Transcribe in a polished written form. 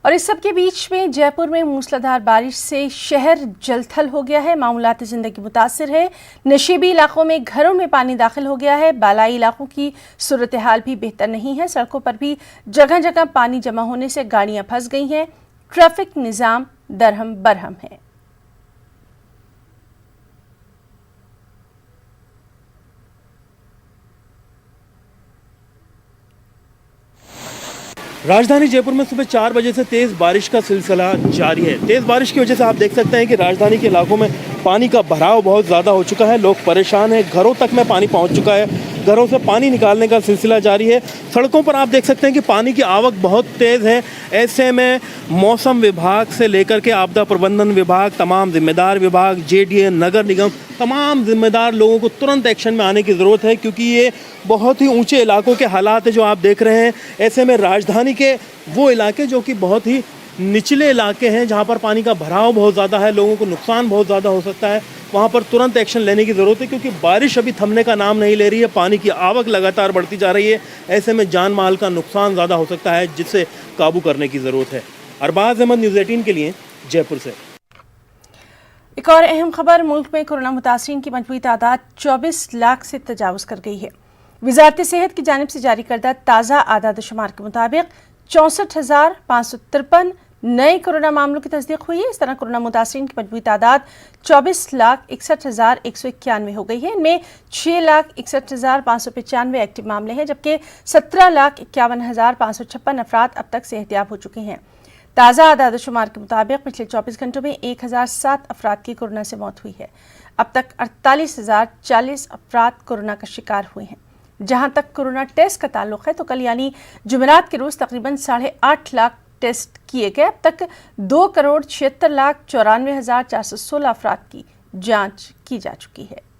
और इस सब के बीच में जयपुर में मूसलाधार बारिश से शहर जलथल हो गया है। मामूलाती जिंदगी मुतासिर है। नशीबी इलाकों में घरों में पानी दाखिल हो गया है। बालाई इलाकों की सूरत हाल भी बेहतर नहीं है। सड़कों पर भी जगह जगह पानी जमा होने से गाड़ियां फंस गई हैं। ट्रैफिक निजाम दरहम बरहम है। राजधानी जयपुर में सुबह 4 बजे से तेज़ बारिश का सिलसिला जारी है। तेज़ बारिश की वजह से आप देख सकते हैं कि राजधानी के इलाकों में पानी का भराव बहुत ज़्यादा हो चुका है। लोग परेशान हैं, घरों तक में पानी पहुंच चुका है। घरों से पानी निकालने का सिलसिला जारी है। सड़कों पर आप देख सकते हैं कि पानी की आवक बहुत तेज़ है। ऐसे में मौसम विभाग से लेकर के आपदा प्रबंधन विभाग, तमाम जिम्मेदार विभाग, जेडीए, नगर निगम, तमाम जिम्मेदार लोगों को तुरंत एक्शन में आने की ज़रूरत है, क्योंकि ये बहुत ही ऊंचे इलाकों के हालात है जो आप देख रहे हैं। ऐसे में राजधानी के वो इलाके जो कि बहुत ही निचले इलाके हैं, जहां पर पानी का भराव बहुत ज़्यादा है, लोगों को नुकसान बहुत ज़्यादा हो सकता है, वहां पर तुरंत एक्शन लेने की ज़रूरत है, क्योंकि बारिश अभी थमने का नाम नहीं ले रही है। पानी की आवक लगातार बढ़ती जा रही है। ऐसे में जान माल का नुकसान ज़्यादा हो सकता है, जिससे काबू करने की ज़रूरत है। अरबाज अहमद, न्यूज़ 18 के लिए जयपुर से। एक और अहम खबर, मुल्क में कोरोना मुतासरीन की मजमूई तादाद 24 लाख से तजावुज़ कर गई है। वज़ारत सेहत की जानिब से जारी करदा ताज़ा आदाद शुमार के मुताबिक 64,553 नए कोरोना मामलों की तस्दीक हुई है। इस तरह कोरोना मुतासरीन की मजमूई तादाद 24,61,191 हो गई है। इनमें 6,61,595 एक्टिव मामले हैं, जबकि 17,51,556 अफराद अब तक सेहतियाब हो चुके हैं। ताज़ा आदाद शुमार के मुताबिक पिछले 24 घंटों में 1007 अफराद की कोरोना से मौत हुई है। अब तक 48,040 अफराद कोरोना का शिकार हुए हैं। जहां तक कोरोना टेस्ट का ताल्लुक है तो कल यानी जुमेरात के रोज तकरीबन 8.5 लाख टेस्ट किए गए। अब तक 2,76,94,416 अफराद की जांच की जा चुकी है।